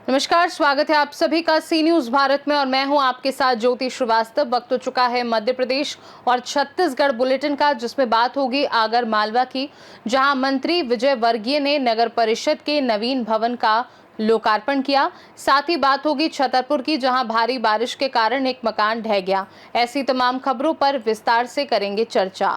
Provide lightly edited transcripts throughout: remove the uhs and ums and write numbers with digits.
नमस्कार, स्वागत है आप सभी का सी न्यूज भारत में और मैं हूं आपके साथ ज्योति श्रीवास्तव। वक्त हो चुका है मध्य प्रदेश और छत्तीसगढ़ बुलेटिन का, जिसमें बात होगी आगर मालवा की, जहां मंत्री विजय वर्गीय ने नगर परिषद के नवीन भवन का लोकार्पण किया। साथ ही बात होगी छतरपुर की, जहां भारी बारिश के कारण एक मकान ढह गया। ऐसी तमाम खबरों पर विस्तार से करेंगे चर्चा।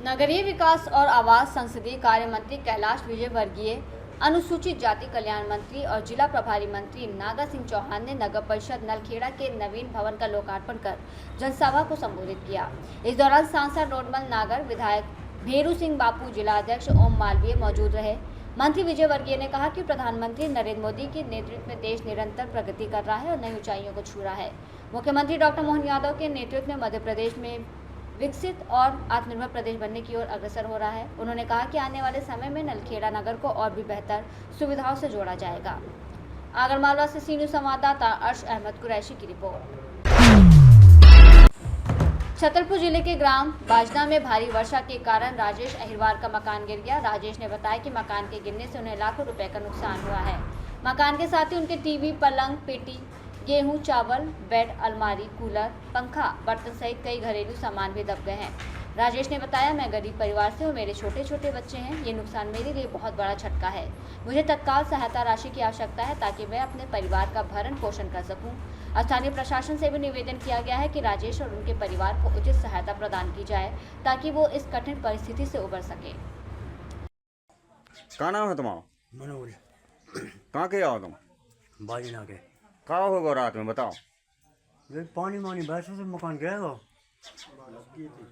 नगरीय विकास और आवास संसदीय कार्य मंत्री कैलाश विजय वर्गीय, अनुसूचित जाति कल्याण मंत्री और जिला प्रभारी मंत्री नागा सिंह चौहान ने नगर परिषद नलखेड़ा के नवीन भवन का लोकार्पण कर जनसभा को संबोधित किया। इस दौरान सांसद रोडमल नागर, विधायक भेरू सिंह बापू, जिला अध्यक्ष ओम मालवीय मौजूद रहे। मंत्री विजय वर्गीय ने कहा कि प्रधानमंत्री नरेंद्र मोदी के नेतृत्व में देश निरंतर प्रगति कर रहा है और नई ऊंचाइयों को छू रहा है। मुख्यमंत्री डॉक्टर मोहन यादव के नेतृत्व में मध्य प्रदेश में विकसित और आत्मनिर्भर प्रदेश बनने की ओर अग्रसर हो रहा है। उन्होंने कहा कि आने वाले समय में नलखेड़ा नगर को और भी बेहतर सुविधाओं से जोड़ा जाएगा। आगरमालवा से सी न्यूज संवाददाता अर्श अहमद कुरैशी की रिपोर्ट। छतरपुर जिले के ग्राम बाजना में भारी वर्षा के कारण राजेश अहिरवार का मकान गिर गया। राजेश ने बताया कि मकान के गिरने से उन्हें लाखों रुपए का नुकसान हुआ है। मकान के साथ ही उनके टीवी, पलंग, पेटी, गेहूं, चावल, बेड, अलमारी, कूलर, पंखा, बर्तन सहित कई घरेलू सामान भी दब गए हैं। राजेश ने बताया, मैं गरीब परिवार से हूँ, मेरे छोटे छोटे बच्चे हैं। ये नुकसान मेरे लिए बहुत बड़ा झटका है। मुझे तत्काल सहायता राशि की आवश्यकता है ताकि मैं अपने परिवार का भरण पोषण कर सकूँ। स्थानीय प्रशासन से भी निवेदन किया गया है कि राजेश और उनके परिवार को उचित सहायता प्रदान की जाए ताकि वो इस कठिन परिस्थिति से उबर सके। क्या नाम है तुम्हारा? मनोज। कहाँ के आओ तुम? बाजना के। क्या होगा रात में बताओ? ये पानी बारिश से मकान गया वो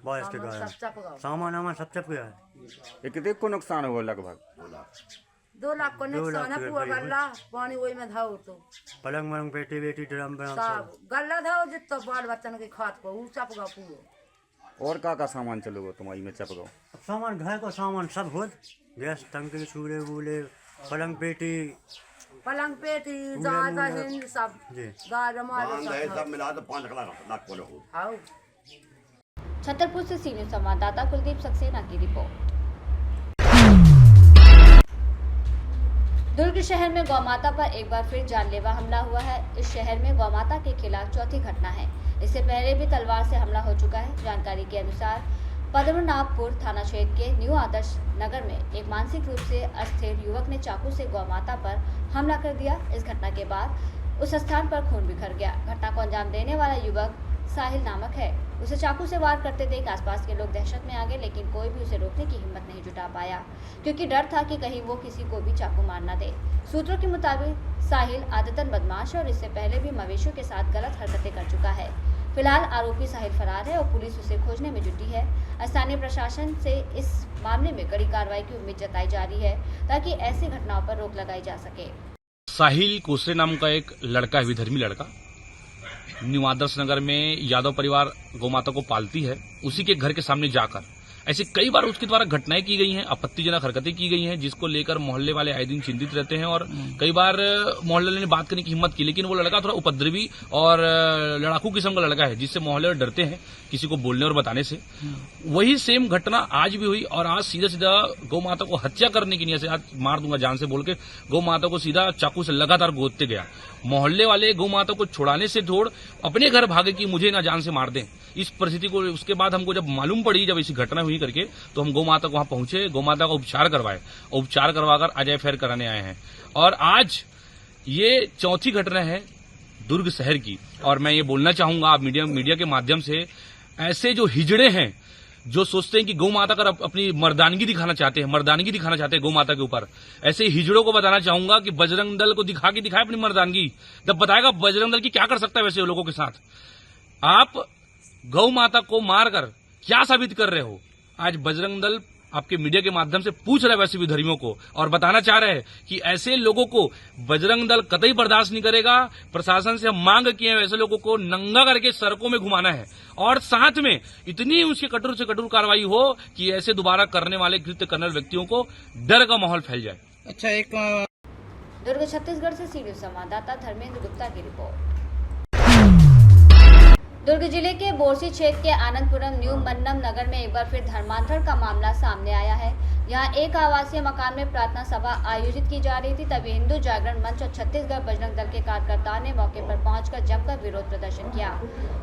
बारिश के कारण सामान वामान सब चप गया है। ये कितने को नुकसान हुआ? लगभग 2 लाख को नुकसान है। पूरा गल्ला पानी वही में धाओ तो पलंग वलंग, पेटी बेटी, ड्रम ब्रम सब गल्ला धाओ जितना बाल बच्चन के खात को ऊ चप गया पूरा। और का सामान चलोगे तुम्हारी में चप गो? सामान घर को सामान सब हो, गैस टंकी, चूल्हे वूल्हे, पलंग पेटी, दादा हिंद सब जी, सब मिला तो 5 लाख बोलो। छतरपुर से सी न्यूज संवाददाता कुलदीप सक्सेना की रिपोर्ट। दुर्ग शहर में गौमाता पर एक बार फिर जानलेवा हमला हुआ है। इस शहर में गौमाता के खिलाफ चौथी घटना है। इससे पहले भी तलवार से हमला हो चुका है। जानकारी के अनुसार पद्मनाभपुर थाना क्षेत्र के न्यू आदर्श नगर में एक मानसिक रूप से अस्थिर युवक ने चाकू से गौमाता पर हमला कर दिया। इस घटना के बाद उस स्थान पर खून बिखर गया। घटना को अंजाम देने वाला युवक साहिल नामक है। उसे चाकू से वार करते देख आसपास के लोग दहशत में आ गए, लेकिन कोई भी उसे रोकने की हिम्मत नहीं जुटा पाया, क्योंकि डर था कि कहीं वो किसी को भी चाकू मार न दे। सूत्रों के मुताबिक साहिल आदतन बदमाश है और इससे पहले भी मवेशियों के साथ गलत हरकतें कर चुका है। फिलहाल आरोपी साहिल फरार है और पुलिस उसे खोजने में जुटी है। स्थानीय प्रशासन से इस मामले में कड़ी कार्रवाई की उम्मीद जताई जा रही है ताकि ऐसी घटनाओं पर रोक लगाई जा सके। साहिल कोसरे नाम का एक लड़का है, विधर्मी लड़का, न्यू आदर्श नगर में यादव परिवार गौमाता को पालती है। उसी के घर के सामने जाकर ऐसे कई बार उसके द्वारा घटनाएं की गई हैं, आपत्तिजनक हरकतें की गई हैं, जिसको लेकर मोहल्ले वाले आए दिन चिंतित रहते हैं और कई बार मोहल्ले ने बात करने की हिम्मत की, लेकिन वो लड़का थोड़ा उपद्रवी और लड़ाकू किस्म का लड़का है, जिससे मोहल्ले में डरते हैं किसी को बोलने और बताने से। वही सेम घटना आज भी हुई और आज सीधा सीधा गौ माता को हत्या करने की नीयत से, आज मार दूंगा जान से बोल के गौ माता को सीधा चाकू से लगातार गोदते गया। मोहल्ले वाले गौ माता को छुड़ाने से छोड़ अपने घर भागे कि मुझे ना जान से मार दें। इस परिस्थिति को उसके बाद हमको जब मालूम पड़ी, जब ऐसी घटना हुई करके, तो हम गौ माता को वहां पहुंचे, गौ माता का उपचार करवाए, उपचार करवाकर अजय फेर कराने आए हैं। और आज ये चौथी घटना है दुर्ग शहर की। और मैं ये बोलना चाहूंगा आप मीडिया के माध्यम से, ऐसे जो हिजड़े हैं जो सोचते हैं कि गौ माता का अपनी मर्दानगी दिखाना चाहते हैं गौ माता के ऊपर, ऐसे हिजड़ों को बताना चाहूंगा कि बजरंग दल को दिखाए अपनी मर्दानगी, तब बताएगा बजरंग दल की क्या कर सकता है वैसे लोगों के साथ। आप गौ माता को मारकर क्या साबित कर रहे हो? आज बजरंग दल आपके मीडिया के माध्यम से पूछ रहे वैसे विधर्मियों को और बताना चाह रहे हैं कि ऐसे लोगों को बजरंग दल कतई बर्दाश्त नहीं करेगा। प्रशासन से हम मांग किए वैसे लोगों को नंगा करके सड़कों में घुमाना है और साथ में इतनी उसके कठोर से कठोर कार्रवाई हो कि ऐसे दोबारा करने वाले कृत्य करने वाले व्यक्तियों को डर का माहौल फैल जाए। अच्छा, एक दुर्ग छत्तीसगढ़ से सी न्यूज संवाददाता धर्मेंद्र गुप्ता की रिपोर्ट। दुर्ग जिले के बोरसी क्षेत्र के आनंदपुरम न्यू मन्नम नगर में एक बार फिर धर्मांतरण का मामला सामने आया है। यहाँ एक आवासीय मकान में प्रार्थना सभा आयोजित की जा रही थी, तभी हिंदू जागरण मंच और छत्तीसगढ़ बजरंग दल के कार्यकर्ताओं ने मौके पर पहुंचकर जमकर विरोध प्रदर्शन किया।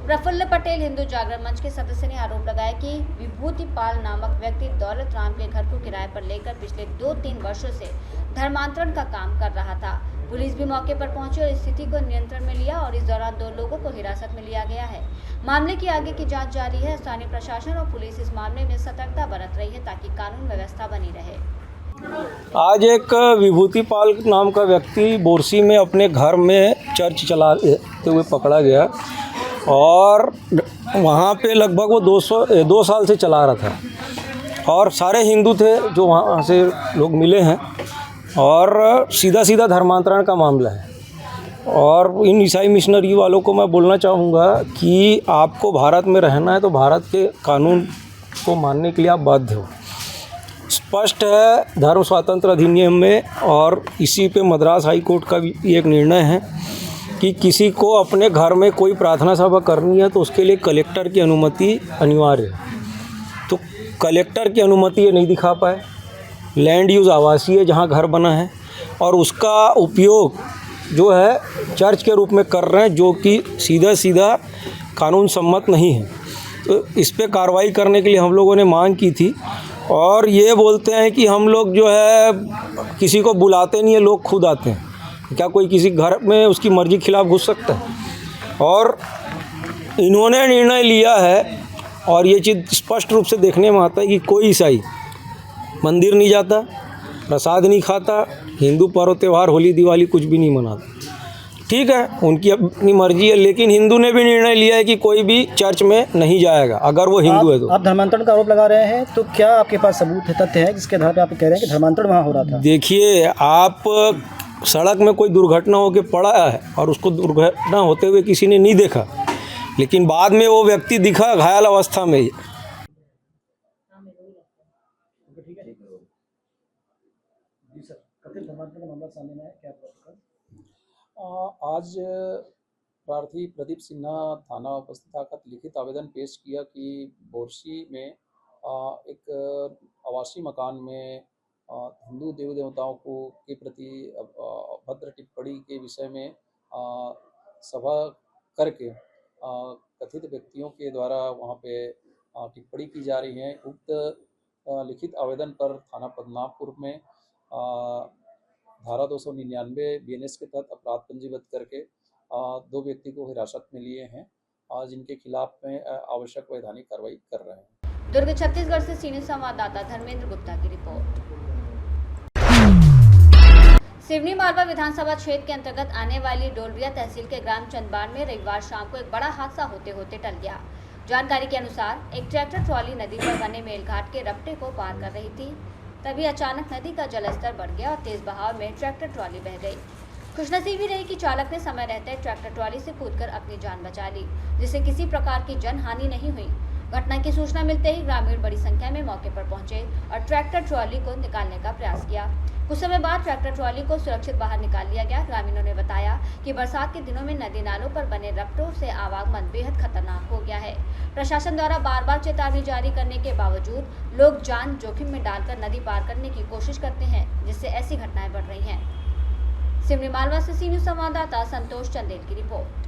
प्रफुल्ल पटेल हिंदू जागरण मंच के सदस्य ने आरोप लगाया कि विभूति पाल नामक व्यक्ति दौलत राम के घर को किराए पर लेकर पिछले 2-3 वर्षों से धर्मांतरण का काम कर रहा था। पुलिस भी मौके पर पहुंची और स्थिति को नियंत्रण में लिया और इस दौरान 2 लोगों को हिरासत में लिया गया है। मामले की आगे की जांच जारी है। स्थानीय प्रशासन और पुलिस इस मामले में सतर्कता बरत रही है ताकि कानून व्यवस्था बनी रहे। आज एक विभूति पाल नाम का व्यक्ति बोरसी में अपने घर में चर्च चलाते हुए पकड़ा गया और वहाँ पे लगभग वो 2 साल से चला रहा था और सारे हिंदू थे जो वहाँ से लोग मिले हैं और सीधा सीधा धर्मांतरण का मामला है। और इन ईसाई मिशनरी वालों को मैं बोलना चाहूँगा कि आपको भारत में रहना है तो भारत के कानून को मानने के लिए आप बाध्य हो। स्पष्ट है धर्म स्वातंत्र अधिनियम में और इसी पे मद्रास हाई कोर्ट का भी एक निर्णय है कि किसी को अपने घर में कोई प्रार्थना सभा करनी है तो उसके लिए कलेक्टर की अनुमति अनिवार्य है। तो कलेक्टर की अनुमति ये नहीं दिखा पाए। लैंड यूज़ आवासीय जहाँ घर बना है और उसका उपयोग जो है चर्च के रूप में कर रहे हैं, जो कि सीधा कानून सम्मत नहीं है। तो इस पे कार्रवाई करने के लिए हम लोगों ने मांग की थी और ये बोलते हैं कि हम लोग जो है किसी को बुलाते नहीं है, लोग खुद आते हैं। क्या कोई किसी घर में उसकी मर्जी खिलाफ घुस सकता है? और इन्होंने निर्णय लिया है और ये चीज़ स्पष्ट रूप से देखने में आता है कि कोई ईसाई मंदिर नहीं जाता, प्रसाद नहीं खाता, हिंदू पर्व त्यौहार होली दिवाली कुछ भी नहीं मनाता। ठीक है, उनकी अपनी मर्जी है, लेकिन हिंदू ने भी निर्णय लिया है कि कोई भी चर्च में नहीं जाएगा अगर वो हिंदू है तो। आप धर्मांतरण का आरोप लगा रहे हैं, तो क्या आपके पास सबूत है, तथ्य है जिसके आधार पर आप कह रहे हैं कि धर्मांतरण वहाँ हो रहा था? देखिए, आप सड़क में कोई दुर्घटना होकर पड़ा है और उसको दुर्घटना होते हुए किसी ने नहीं देखा, लेकिन बाद में वो व्यक्ति दिखा घायल अवस्था में। आज प्रार्थी प्रदीप सिन्हा थाना उपस्थित आकर लिखित आवेदन पेश किया कि बोरसी में एक आवासीय मकान में हिंदू देवी देवताओं को के प्रति अभद्र टिप्पणी के विषय में सभा करके कथित व्यक्तियों के द्वारा वहां पे टिप्पणी की जा रही है। उक्त लिखित आवेदन पर थाना पद्मनाभपुर में धारा 299 BNS के तहत अपराध पंजीबद्ध करके 2 व्यक्ति को हिरासत में लिए हैं, जिनके खिलाफ में आवश्यक वैधानिक कार्रवाई कर रहे हैं। दुर्ग छत्तीसगढ़ से सीनियर संवाददाता धर्मेंद्र गुप्ता की रिपोर्ट। सिवनी मालवा विधानसभा क्षेत्र के अंतर्गत आने वाली डोलरिया तहसील के ग्राम चंदबाड़ में रविवार शाम को एक बड़ा हादसा होते होते टल गया। जानकारी के अनुसार एक ट्रैक्टर ट्रॉली नदी पर बने मेलघाट के रपटे को पार कर रही थी, तभी अचानक नदी का जलस्तर बढ़ गया और तेज बहाव में ट्रैक्टर ट्रॉली बह गई। खुशनसीबी रही कि चालक ने समय रहते ट्रैक्टर ट्रॉली से कूदकर अपनी जान बचा ली, जिससे किसी प्रकार की जनहानि नहीं हुई। घटना की सूचना मिलते ही ग्रामीण बड़ी संख्या में मौके पर पहुंचे और ट्रैक्टर ट्रॉली को निकालने का प्रयास किया। कुछ समय बाद ट्रैक्टर ट्रॉली को सुरक्षित बाहर निकाल लिया गया। ग्रामीणों ने बताया कि बरसात के दिनों में नदी नालों पर बने रपटों से आवागमन बेहद खतरनाक हो गया है। प्रशासन द्वारा बार बार चेतावनी जारी करने के बावजूद लोग जान जोखिम में डालकर नदी पार करने की कोशिश करते हैं, जिससे ऐसी घटनाएं बढ़ रही हैं। सिवनी मालवा से सी न्यूज़ संवाददाता संतोष चंदेल की रिपोर्ट।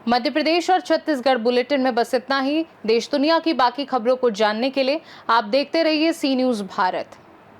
मध्य प्रदेश और छत्तीसगढ़ बुलेटिन में बस इतना ही। देश दुनिया की बाकी खबरों को जानने के लिए आप देखते रहिए सी न्यूज़ भारत।